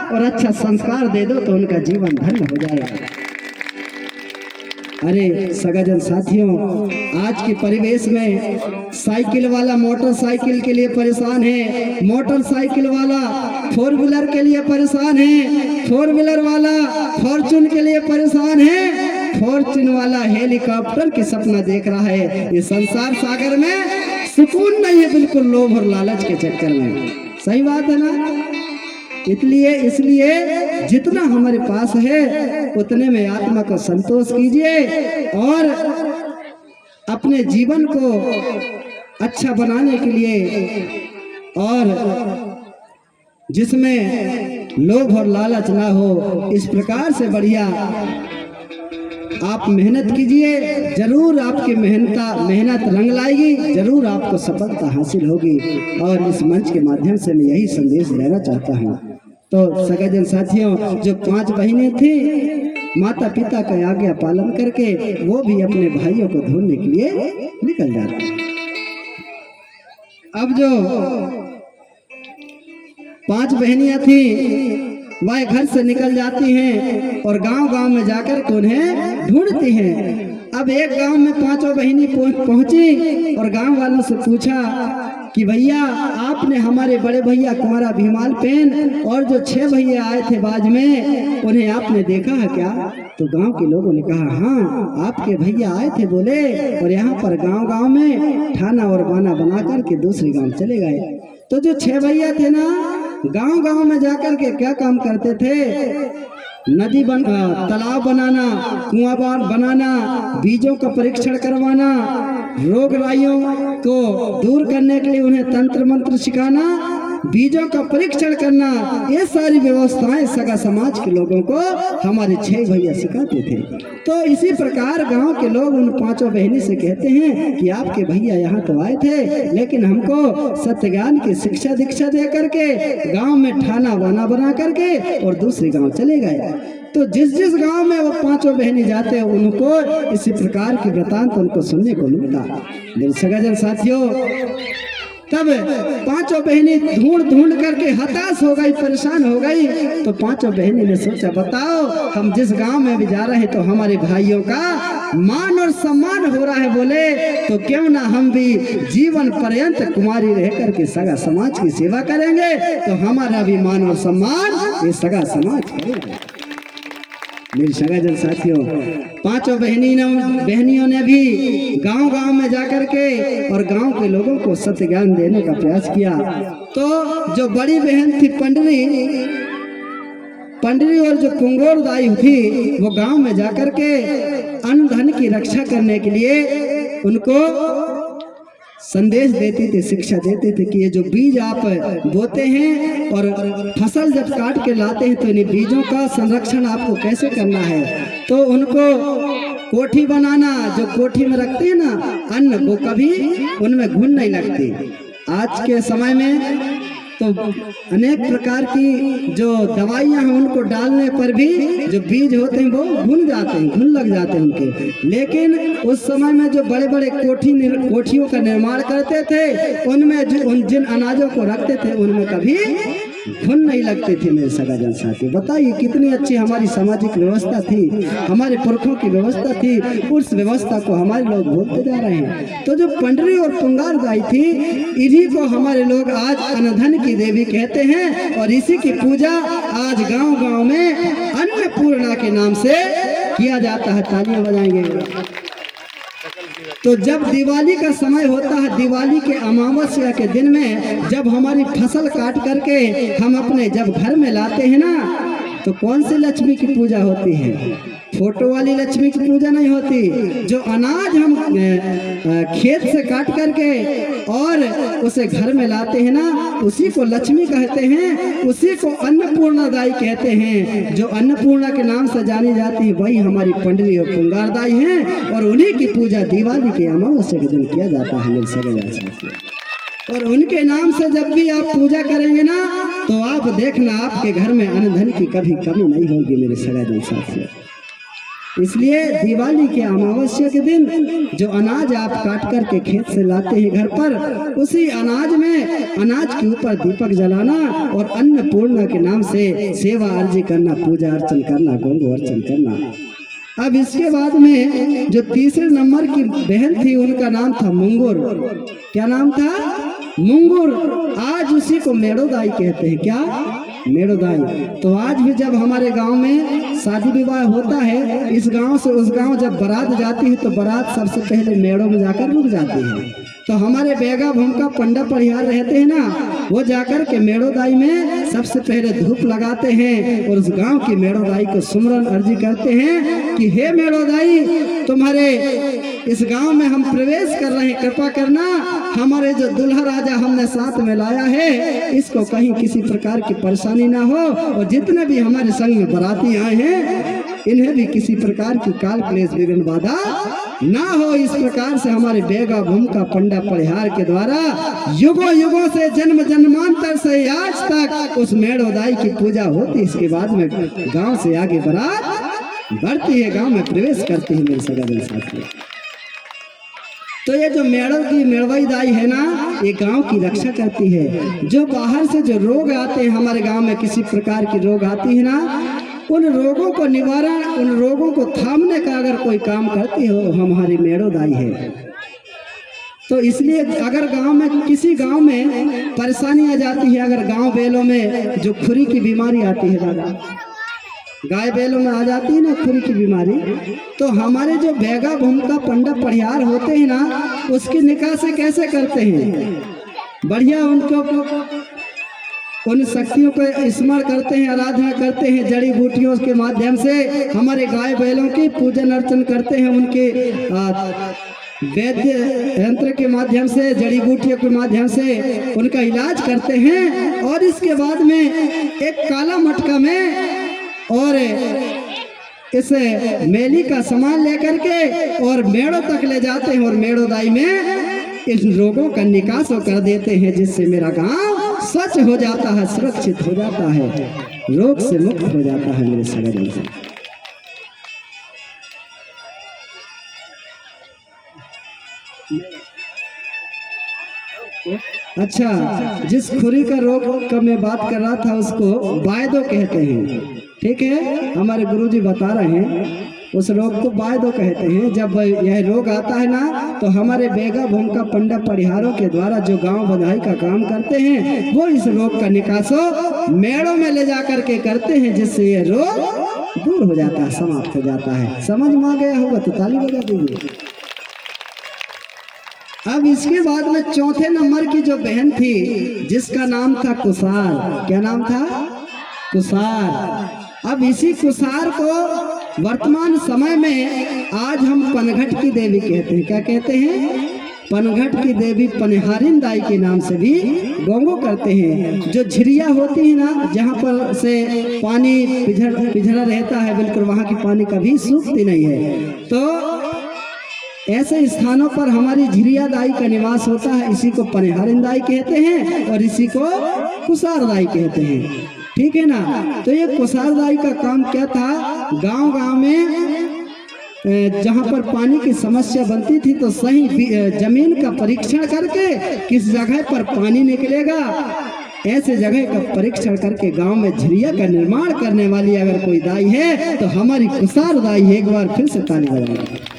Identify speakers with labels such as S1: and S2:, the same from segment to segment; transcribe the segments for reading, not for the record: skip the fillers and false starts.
S1: और अच्छा संस्कार दे दो तो उनका जीवन धन्य हो जाएगा। अरे सगाजन साथियों, आज के परिवेश में साइकिल वाला मोटरसाइकिल के लिए परेशान है, मोटरसाइकिल वाला फोर व्हीलर के लिए परेशान है, फोर व्हीलर वाला फॉर्चून के लिए परेशान है, फॉर्चून वाला हेलीकॉप्टर की सपना देख रहा है। ये संसार सागर में सुकून नहीं है, बिल्कुल लोभ और लालच के चक्कर में। सही बात है ना? इसलिए जितना हमारे पास है उतने में आत्मा को संतोष कीजिए और अपने जीवन को अच्छा बनाने के लिए, और जिसमें लोभ और लालच ना हो, इस प्रकार से बढ़िया आप मेहनत कीजिए। जरूर आपकी मेहनत रंग लाएगी, जरूर आपको सफलता हासिल होगी। और इस मंच के माध्यम से मैं यही संदेश देना चाहता हूँ। तो सगाजन साथियों, जो 5 बहनें थी, माता पिता का आज्ञा पालन करके वो भी अपने भाइयों को ढूंढने के लिए निकल जाती हैं। अब जो 5 बहनियां थी वह घर से निकल जाती हैं और गांव-गांव में जाकर के उन्हें ढूंढती हैं। अब एक गांव में 5 बहनी पहुंची और गांव वालों से पूछा कि भैया, आपने हमारे बड़े भैया कुंवरा भीमाल पेन और जो 6 भैया आए थे बाज में, उन्हें आपने देखा है क्या? तो गांव के लोगों ने कहा, हाँ आपके भैया आए थे बोले, और यहाँ पर गांव-गांव में ठाना और बाना बना करके दूसरे गांव चले गए। तो जो 6 भैया थे ना, गांव-गांव में जाकर के क्या काम करते थे? तालाब बनाना, कुआं बनाना, बीजों का परीक्षण करवाना, रोग राइयों को दूर करने के लिए उन्हें तंत्र मंत्र सिखाना, बीजों का परीक्षण करना, ये सारी व्यवस्थाएं सगा समाज के लोगों को हमारे 6 भैया सिखाते थे। तो इसी प्रकार गांव के लोग उन 5 बहनी से कहते हैं कि आपके भैया यहाँ तो आए थे, लेकिन हमको सत्य ज्ञान की शिक्षा दीक्षा दे करके गांव में ठाना वाना बना करके और दूसरे गांव चले गए। तो जिस गांव में वो 5 बहनी जाते हैं, उनको इसी प्रकार की वृतांत उनको सुनने को मिलता। मेरे सगाजन साथियों, तब 5 बहनी ढूंढ करके हताश हो गई, परेशान हो गई। तो 5 बहनी ने सोचा, बताओ हम जिस गांव में भी जा रहे हैं तो हमारे भाइयों का मान और सम्मान हो रहा है, बोले तो क्यों ना हम भी जीवन पर्यंत कुमारी रह करके सगा समाज की सेवा करेंगे, तो हमारा भी मान और सम्मान ये सगा समाज करेगा। मेरे सगाजन साथियों, 5 बहनियों ने भी गांव-गांव में जाकर के और गांव के लोगों को सत्य ज्ञान देने का प्रयास किया। तो जो बड़ी बहन थी पंडरी और जो कुंगोर दाई थी, वो गांव में जाकर के अन्न धन की रक्षा करने के लिए उनको संदेश देती थी, शिक्षा देते थे कि ये जो बीज आप बोते हैं और फसल जब काट के लाते हैं तो इन बीजों का संरक्षण आपको कैसे करना है। तो उनको कोठी बनाना, जो कोठी में रखते हैं ना अन्न, वो कभी उनमें घुन नहीं लगती। आज के समय में तो अनेक प्रकार की जो दवाइयां हैं उनको डालने पर भी जो बीज होते हैं वो घुन जाते हैं, घुन लग जाते हैं उनके। लेकिन उस समय में जो बड़े बड़े कोठियों का निर्माण करते थे, उनमें जिन अनाजों को रखते थे उनमें कभी घुन नहीं लगती थी। मेरे सगाजन साथी, बताइए कितनी अच्छी हमारी सामाजिक व्यवस्था थी, हमारे पुरखों की व्यवस्था थी। उस व्यवस्था को हमारे लोग भूलते जा रहे हैं। तो जो पंडरी और पुंगार दाई थी, इन्हीं को हमारे लोग आज अनधन की देवी कहते हैं, और इसी की पूजा आज गांव-गांव में अन्नपूर्णा के नाम से किया जाता है। तालियां बजाएंगे। तो जब दिवाली का समय होता है, दिवाली के अमावस्या के दिन में जब हमारी फसल काट करके हम अपने जब घर में लाते हैं ना, तो कौन सी लक्ष्मी की पूजा होती है? फोटो वाली लक्ष्मी की पूजा नहीं होती। जो अनाज हम खेत से काट करके और उसे घर में लाते हैं ना, उसी को लक्ष्मी कहते हैं, उसी को अन्नपूर्णा दाई कहते हैं। जो अन्नपूर्णा के नाम से जानी जाती है वही हमारी पंडरी और पुंगार दाई हैं, और उन्हीं की पूजा दिवाली के अमावस्या के दिन किया जाता है। मेरे सगे, और उनके नाम से जब भी आप पूजा करेंगे ना, तो आप देखना आपके घर में अन्न धन की कभी कमी नहीं होगी। मेरे सगाजन साथियों, इसलिए दिवाली के अमावस्या के दिन जो अनाज आप काट करके खेत से लाते हैं घर पर, उसी अनाज में अनाज के ऊपर दीपक जलाना और अन्नपूर्णा के नाम से सेवा अर्जी करना, पूजा अर्चन करना, गंगो अर्चन करना। अब इसके बाद में जो तीसरे नंबर की बहन थी उनका नाम था मुंगुर। क्या नाम था? मुंगुर। आज उसी को मेड़ोदाई कहते हैं। क्या? मेड़ोदाई। तो आज भी जब हमारे गांव में शादी विवाह होता है, इस गांव से उस गांव जब बारात जाती है तो बारात सबसे पहले मेड़ों में जाकर रुक जाती है। तो हमारे बेगा भूमका पंडा परिहार रहते हैं ना, वो जाकर के मेड़ोदाई में सबसे पहले धूप लगाते हैं और उस गांव की मेड़ोदाई को सुमरन अर्जी करते हैं कि हे मेड़ोदाई, तुम्हारे इस गांव में हम प्रवेश कर रहे हैं, कृपा करना, हमारे जो दुल्हा राजा हमने साथ में लाया है इसको कहीं किसी प्रकार की परेशानी ना हो, और जितने भी हमारे संग में बाराती आए हैं इन्हें भी किसी प्रकार की काल क्लेश विघ्न बाधा ना हो। इस प्रकार से हमारे बेगा भूमका पंडा परिहार के द्वारा युगों युगों से जन्म जन्मांतर से आज तक उस मेड़ोदाई की पूजा होती। इसके बाद में गांव से आगे बारात बढ़ती है, गांव में प्रवेश करती है मेरे सगा साथी। तो ये जो मेड़ों की मेड़वाई दाई है ना, ये गांव की रक्षा करती है। जो बाहर से जो रोग आते हैं हमारे गांव में, किसी प्रकार की रोग आती है ना, उन रोगों को निवारण, उन रोगों को थामने का अगर कोई काम करती हो हमारी मेड़ोदाई है। तो इसलिए अगर गांव में, किसी गांव में परेशानी आ जाती है, अगर गांव बेलों में जो खुरी की बीमारी आती है दादा, गाय बैलों में आ जाती है ना खुरी की बीमारी, तो हमारे जो बेगा भूमका पंडा परिहार होते हैं ना, उसकी निकासी कैसे करते हैं? बढ़िया उनको उन शक्तियों को स्मरण करते हैं, आराधना करते हैं, जड़ी बूटियों के माध्यम से हमारे गाय बैलों की पूजन अर्चन करते हैं, उनके वैद्य यंत्र के माध्यम से, जड़ी बूटियों के माध्यम से उनका इलाज करते हैं। और इसके बाद में एक काला मटका में और इस मेली का सामान लेकर के और मेड़ों तक ले जाते हैं और मेड़ोदाई में इन रोगों का निकास कर देते हैं, जिससे मेरा गांव स्वच्छ हो जाता है, सुरक्षित हो जाता है, रोग से मुक्त हो जाता है मेरे सगे से। अच्छा, जिस खुरी का रोग का मैं बात कर रहा था उसको बायदो कहते हैं, ठीक है, हमारे गुरुजी बता रहे हैं। उस रोग को बायदो कहते हैं। जब यह रोग आता है ना, तो हमारे बेगा भूमका पंडा परिहारों के द्वारा जो गांव बधाई का काम करते हैं वो इस रोग का निकासो मेड़ों में ले जा करके करते हैं, जिससे यह रोग दूर हो जाता है, समाप्त हो जाता है। समझ में आ गया होगा तो ताली बजा दीजिए। अब इसके बाद में चौथे नंबर की जो बहन थी जिसका नाम था कुसार। क्या नाम था? कुसार। अब इसी कुसार को वर्तमान समय में आज हम पनघट की देवी कहते हैं। क्या कहते हैं? पनघट की देवी पनिहारिन दाई के नाम से भी गोंगो करते हैं। जो झिरिया होती है ना, जहाँ पर से पानी पिछड़ा रहता है, बिल्कुल वहाँ की पानी कभी सूखती नहीं है, तो ऐसे स्थानों पर हमारी झिरिया दाई का निवास होता है। इसी को पनिहारिन दाई कहते हैं और इसी को कुसार दाई कहते हैं, ठीक है ना। तो ये कुसार दाई का काम क्या था? गांव गांव में जहां पर पानी की समस्या बनती थी तो सही जमीन का परीक्षण करके किस जगह पर पानी निकलेगा, ऐसे जगह का परीक्षण करके गांव में झिरिया का निर्माण करने वाली अगर कोई दाई है तो हमारी कुसार दाई। एक बार फिर से ताली बजाएं।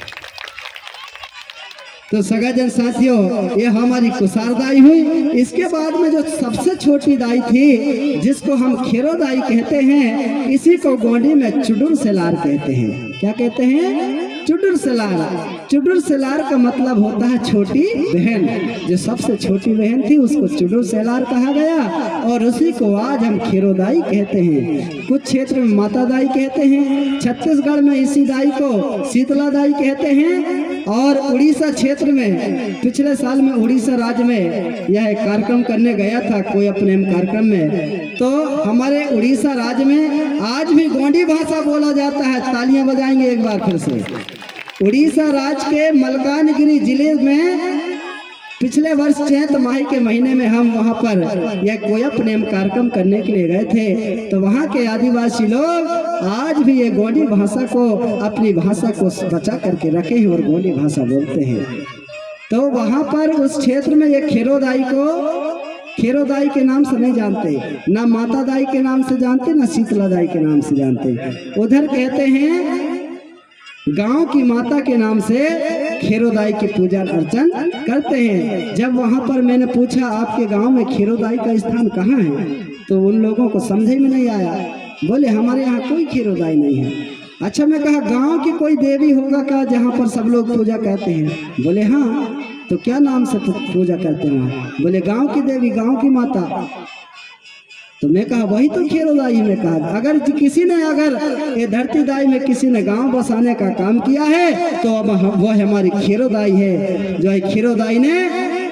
S1: तो सगाजन साथियों, ये हमारी कुसार दाई हुई। इसके बाद में जो सबसे छोटी दाई थी जिसको हम खेरो दाई कहते हैं, इसी को गोंडी में चुडुर सेलार कहते हैं। क्या कहते हैं? चुडुर सेलार। चुडुर सेलार का मतलब होता है छोटी बहन। जो सबसे छोटी बहन थी उसको चुडुर सेलार कहा गया और उसी को आज हम खेरो दाई कहते हैं। कुछ क्षेत्र में माता दाई कहते हैं, छत्तीसगढ़ में इसी दाई को शीतला दाई कहते हैं, और उड़ीसा क्षेत्र में पिछले साल में उड़ीसा राज्य में यह कार्यक्रम करने गया था कोई अपने कार्यक्रम में, तो हमारे उड़ीसा राज्य में आज भी गोंडी भाषा बोला जाता है। तालियां बजाएंगे एक बार फिर से। उड़ीसा राज्य के मलकानगिरी जिले में पिछले वर्ष चैत माह के महीने में हम वहाँ पर यह कोयप नेम कार्यक्रम करने के लिए गए थे। तो वहाँ के आदिवासी लोग आज भी ये गोंडी भाषा को, अपनी भाषा को बचा करके रखे हैं और गोंडी भाषा बोलते हैं। तो वहाँ पर उस क्षेत्र में ये खेरोदाई को खेरोदाई के नाम से नहीं जानते, ना माता दाई के नाम से जानते, ना शीतला दाई के नाम से जानते। उधर कहते हैं गांव की माता के नाम से खेरोदाई की पूजा अर्चन करते हैं। जब वहां पर मैंने पूछा आपके गांव में खेरोदाई का स्थान कहाँ है, तो उन लोगों को समझ में नहीं आया। बोले हमारे यहाँ कोई खेरोदाई नहीं है। अच्छा, मैं कहा गांव की कोई देवी होगा क्या जहाँ पर सब लोग पूजा करते हैं? बोले हाँ। तो क्या नाम से पूजा करते हैं? बोले गांव की देवी, गांव की माता। तो मैं कहा वही तो खेरोदाई में कहा। अगर किसी ने, अगर ये धरती दाई में किसी ने गांव बसाने का काम किया है तो अब वह हमारी खेरोदाई है। जो है खेरोदाई ने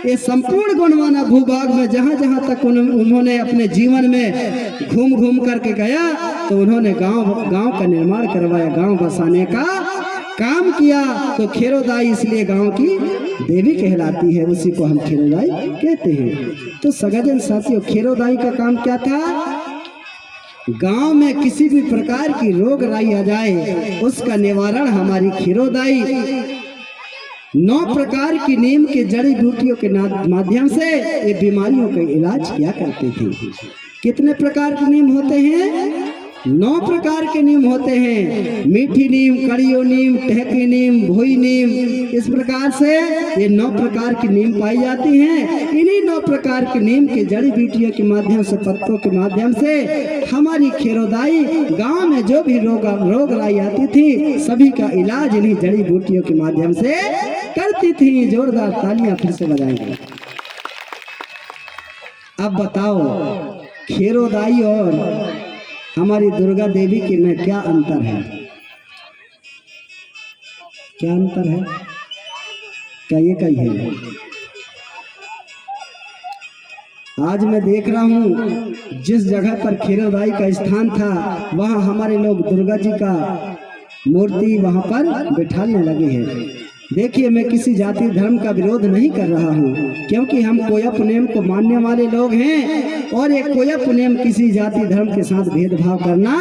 S1: ये संपूर्ण गोंडवाना भूभाग में जहाँ जहाँ तक उन्होंने अपने जीवन में घूम घूम करके गया तो उन्होंने गांव का निर्माण करवाया, गांव बसाने का काम किया। तो खेरोदाई इसलिए गांव की देवी कहलाती है, उसी को हम खेरोदाई कहते हैं। तो सगाजन साथियों, खेरोदाई का काम क्या था? गांव में किसी भी प्रकार की रोग राई आ जाए उसका निवारण हमारी खेरोदाई 9 प्रकार की नीम के जड़ी बूटियों के माध्यम से ये बीमारियों का इलाज किया करते थे। कितने प्रकार के नीम होते हैं? 9 प्रकार के नीम होते हैं। मीठी नीम, कड़ियो नीम, टहकी नीम, भोई नीम, इस प्रकार से ये 9 प्रकार की नीम पाई जाती हैं। इन्हीं 9 प्रकार के नीम के जड़ी बूटियों के माध्यम से, पत्तों के माध्यम से हमारी खेरोदाई गांव में जो भी रोग राई आती थी सभी का इलाज इन्हीं जड़ी बूटियों के माध्यम से करती थी। जोरदार तालियां फिर से बजाएंगे। अब बताओ खेरोदाई और हमारी दुर्गा देवी के में क्या अंतर है? क्या अंतर है? क्या ये कही है? आज मैं देख रहा हूँ जिस जगह पर खेरोदाई का स्थान था वहाँ हमारे लोग दुर्गा जी का मूर्ति वहाँ पर बिठाने लगे हैं। देखिए, मैं किसी जाति धर्म का विरोध नहीं कर रहा हूँ, क्योंकि हम कोयप नेम को मानने वाले लोग हैं और ये कोयप नेम किसी जाति धर्म के साथ भेदभाव करना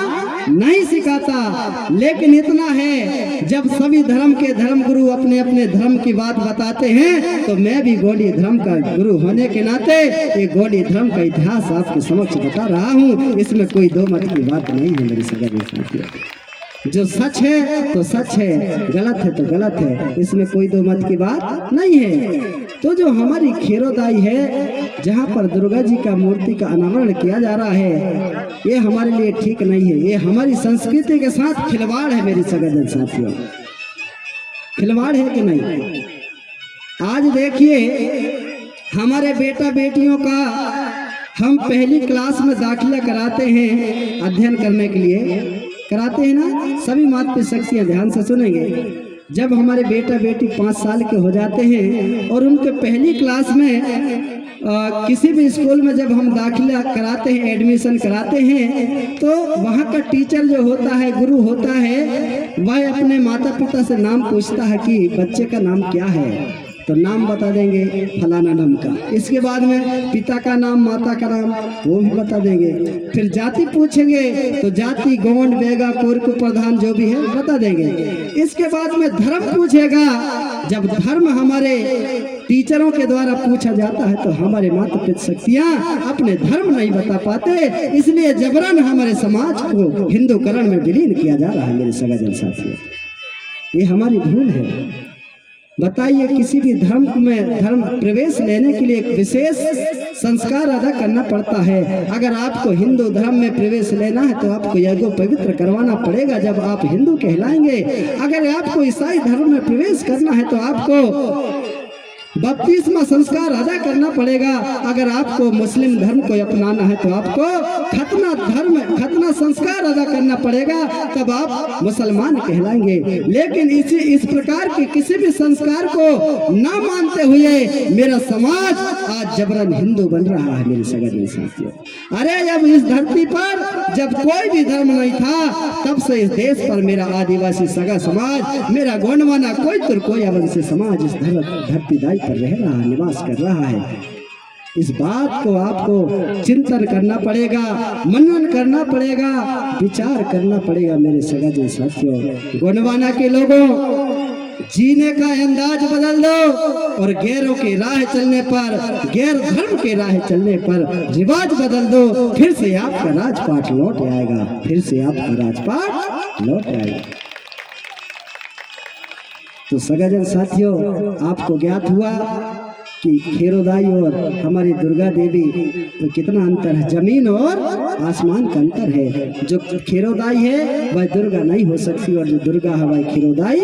S1: नहीं सिखाता। लेकिन इतना है, जब सभी धर्म के धर्म गुरु अपने अपने धर्म की बात बताते हैं तो मैं भी गोंडी धर्म का गुरु होने के नाते ये गोंडी धर्म का इतिहास आपके समक्ष बता रहा हूँ। इसमें कोई दो मत की बात नहीं है मेरी सगा। जो सच है तो सच है, गलत है तो गलत है, इसमें कोई दो मत की बात नहीं है। तो जो हमारी खेरोदाई है जहाँ पर दुर्गा जी का मूर्ति का अनावरण किया जा रहा है ये हमारे लिए ठीक नहीं है। ये हमारी संस्कृति के साथ खिलवाड़ है मेरी सगाजन साथियों। खिलवाड़ है कि नहीं? आज देखिए हमारे बेटा बेटियों का हम पहली क्लास में दाखिला कराते हैं, अध्ययन करने के लिए कराते हैं ना। सभी माता शक्तियाँ ध्यान से सुनेंगे। जब हमारे बेटा बेटी 5 साल के हो जाते हैं और उनके पहली क्लास में किसी भी स्कूल में जब हम दाखिला कराते हैं, एडमिशन कराते हैं, तो वहाँ का टीचर जो होता है, गुरु होता है, वह अपने माता पिता से नाम पूछता है कि बच्चे का नाम क्या है। तो नाम बता देंगे फलाना नाम का। इसके बाद में पिता का नाम, माता का नाम वो भी बता देंगे। फिर जाति पूछेंगे तो जाति, गोंड, बेगा, कोरकू, प्रधान जो भी है बता देंगे। इसके बाद में धर्म पूछेगा। जब धर्म हमारे टीचरों के द्वारा पूछा जाता है तो हमारे माता पिता शक्तियाँ अपने धर्म नहीं बता पाते, इसलिए जबरन हमारे समाज को हिंदूकरण में विलीन किया जा रहा है मेरे सगाजन साथियों। ये हमारी भूल है। बताइए, किसी भी धर्म में धर्म प्रवेश लेने के लिए एक विशेष संस्कार अदा करना पड़ता है। अगर आपको हिंदू धर्म में प्रवेश लेना है तो आपको यज्ञ पवित्र करवाना पड़ेगा, जब आप हिंदू कहलाएंगे। अगर आपको ईसाई धर्म में प्रवेश करना है तो आपको बपतिस्मा संस्कार अदा करना पड़ेगा। अगर आपको मुस्लिम धर्म को अपनाना है तो आपको खतना संस्कार अदा करना पड़ेगा, तब आप मुसलमान कहलाएंगे। लेकिन इस प्रकार के किसी भी संस्कार को न मानते हुए मेरा समाज आज जबरन हिंदू बन रहा है मेरे सगाजन साथियों। अरे अब इस धरती पर जब कोई भी धर्म नहीं था तब से इस देश पर मेरा आदिवासी सगा समाज, मेरा गोंडवाना कोई तुर कोई अवंशी समाज इस धरती दाई पर रह रहा, निवास कर रहा है। इस बात को आपको चिंतन करना पड़ेगा, मनन करना पड़ेगा, विचार करना पड़ेगा मेरे सगाजे साथियों। गोंडवाना के लोगों, जीने का अंदाज बदल दो और गैरों के राह चलने पर, गैर धर्म के राह चलने पर रिवाज बदल दो, फिर से आपका राजपाट लौट आएगा, फिर से आपका राजपाट लौट आएगा। तो सगाजन साथियों, आपको ज्ञात हुआ कि खेरोदाई और हमारी दुर्गा देवी तो कितना अंतर है, जमीन और आसमान का अंतर है। जो खेरोदाई है वह दुर्गा नहीं हो सकती और जो दुर्गा है वह खेरोदाई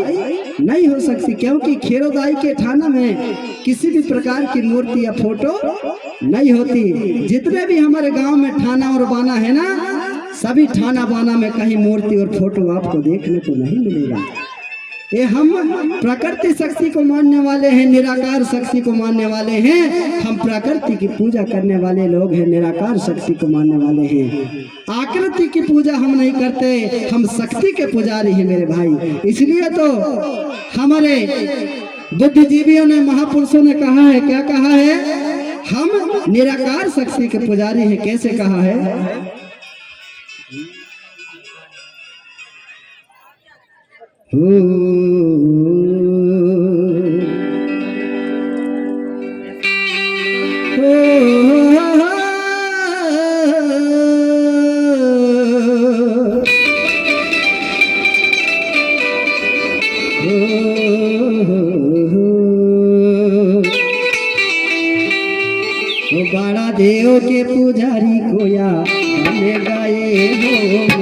S1: नहीं हो सकती, क्योंकि खेरोदाई के थाना में किसी भी प्रकार की मूर्ति या फोटो नहीं होती। जितने भी हमारे गांव में थाना और बाना है ना, सभी थाना बाना में कहीं मूर्ति और फोटो आपको देखने को नहीं मिलेगा। ये हम प्रकृति शक्ति को मानने वाले हैं, निराकार शक्ति को मानने वाले हैं। हम प्रकृति की पूजा करने वाले लोग हैं, निराकार शक्ति को मानने वाले हैं। आकृति की पूजा हम नहीं करते, हम शक्ति के पुजारी हैं मेरे भाई। इसलिए तो हमारे बुद्धिजीवियों ने, महापुरुषों ने कहा है, क्या कहा है? हम निराकार शक्ति के पुजारी हैं। कैसे कहा है? बड़ा देव के पुजारी कोया हमें गाए हो माँ।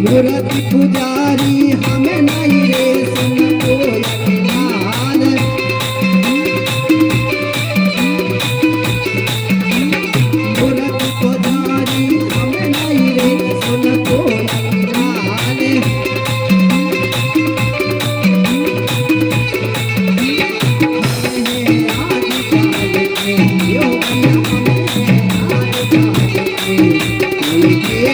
S1: मूर्ति पुजारी हमें नहीं रे सुन को यकीनान। मूर्ति पुजारी हमें नहीं रे सुन को यकीनान। कोई के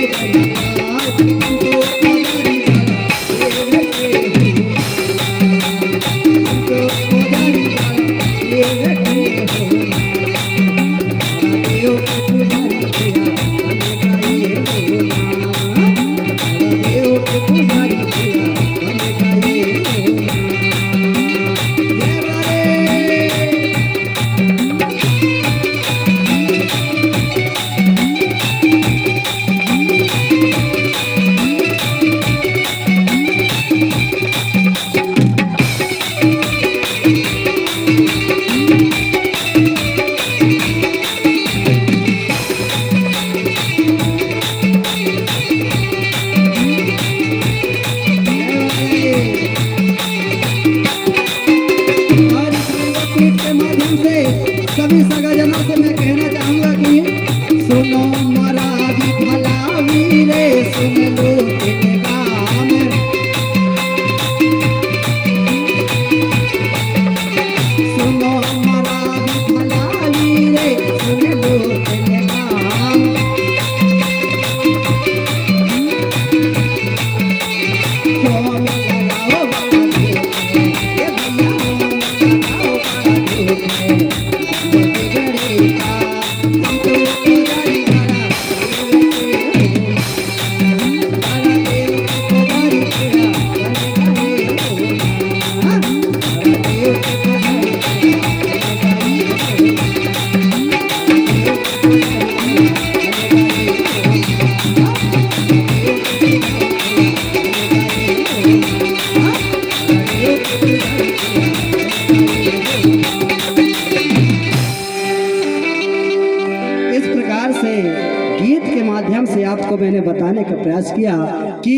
S1: ने बताने का प्रयास किया कि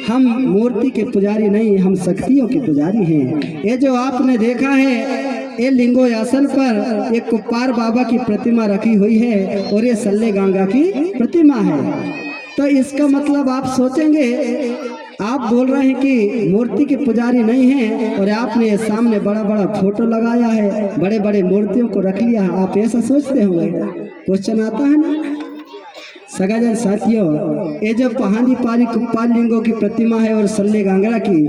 S1: हम मूर्ति के पुजारी नहीं, हम शक्तियों के पुजारी हैं। ये जो आपने देखा है, ये लिंगोयासन पर एक कुप्पार बाबा की प्रतिमा रखी हुई है और ये सल्ले गंगा की प्रतिमा है। तो इसका मतलब आप सोचेंगे, आप बोल रहे हैं कि मूर्ति के पुजारी नहीं हैं और आपने सामने बड़ा बड़ा फोटो लगाया है, बड़े बड़े मूर्तियों को रख लिया है, आप ऐसा सोचते होंगे। क्वेश्चन आता है ना सगाजन साथियों, ये जो पहाड़ी पारी कुप्पाल लिंगों की प्रतिमा है और सल्ले गांगरा की,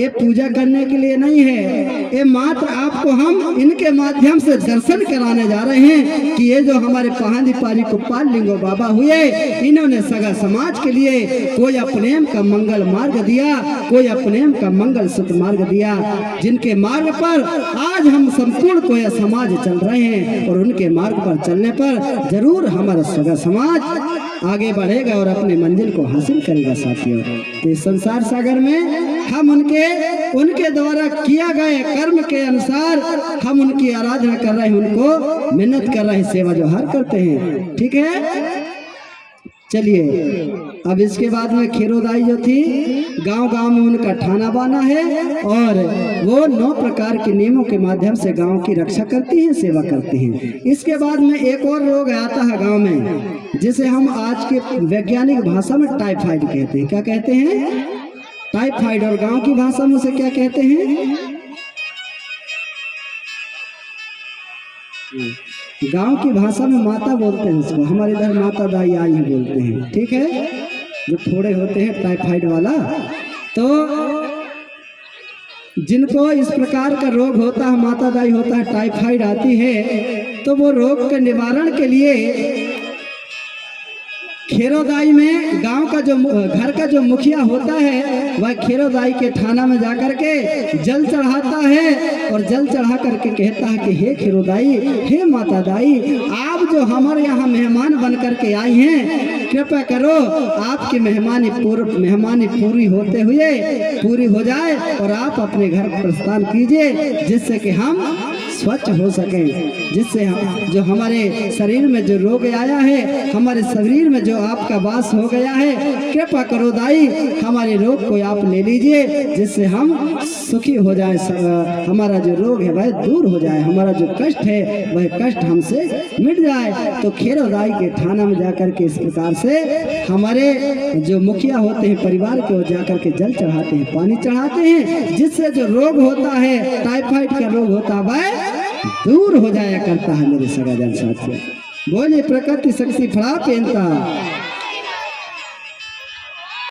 S1: ये पूजा करने के लिए नहीं है, ये मात्र आपको हम इनके माध्यम से दर्शन कराने जा रहे हैं कि ये जो हमारे पहाड़ी पारी कुप्पाल लिंगो बाबा हुए, इन्होंने सगा समाज के लिए कोई अपनेम का मंगल मार्ग दिया, कोई अपनेम का मंगल सूत्र मार्ग दिया, जिनके मार्ग पर आज हम संपूर्ण कोई समाज चल रहे हैं और उनके मार्ग पर चलने पर जरूर हमारा सगा समाज आगे बढ़ेगा और अपने मंजिल को हासिल करेगा। साथियों, तो संसार सागर में हम उनके द्वारा किया गए कर्म के अनुसार हम उनकी आराधना कर रहे हैं, उनको मिन्नत कर रहे हैं, सेवा जोहार करते हैं। ठीक है, चलिए अब इसके बाद में खीरोदाई जो थी, गांव गांव में उनका ठाना बाना है और वो 9 प्रकार के नियमों के माध्यम से गांव की रक्षा करती हैं, सेवा करती हैं। इसके बाद में एक और रोग आता है गांव में, जिसे हम आज के वैज्ञानिक भाषा में टाइफाइड कहते हैं। क्या कहते हैं? टाइफाइड। और गांव की भाषा में उसे क्या कहते हैं? गांव की भाषा में माता बोलते हैं उसको, हमारे इधर माता दाई आई ही बोलते हैं। ठीक है, जो फोड़े होते हैं टाइफाइड वाला, तो जिनको इस प्रकार का रोग होता है, माता दाई होता है, टाइफाइड आती है, तो वो रोग के निवारण के लिए खेरोदाई में गांव का जो घर का जो मुखिया होता है, वह खेरोदाई के थाना में जाकर के जल चढ़ाता है और जल चढ़ा करके कहता है कि हे खेरोदाई, हे माता दाई, आप जो हमारे यहाँ मेहमान बन करके आई हैं, कृपया करो आपकी मेहमानी पूरी होते हुए पूरी हो जाए और आप अपने घर प्रस्थान कीजिए, जिससे कि हम स्वच्छ हो सकें, जिससे जो हमारे शरीर में जो रोग आया है, हमारे शरीर में जो आपका वास हो गया है, कृपा करो दाई हमारे रोग को आप ले लीजिए, जिससे हम सुखी हो जाए, हमारा जो रोग है वह दूर हो जाए, हमारा जो कष्ट है वह कष्ट हमसे मिट जाए। तो खेरो दाई के थाना में जाकर के इस प्रकार से हमारे जो मुखिया होते हैं परिवार के, वो जाकर के जल चढ़ाते हैं, पानी चढ़ाते हैं, जिससे जो रोग होता है, टाइफाइड का रोग होता है, वह दूर हो जाया करता है। मेरे सगा जन साथियों, बोले प्रकृति शक्ति फड़ा पेनता।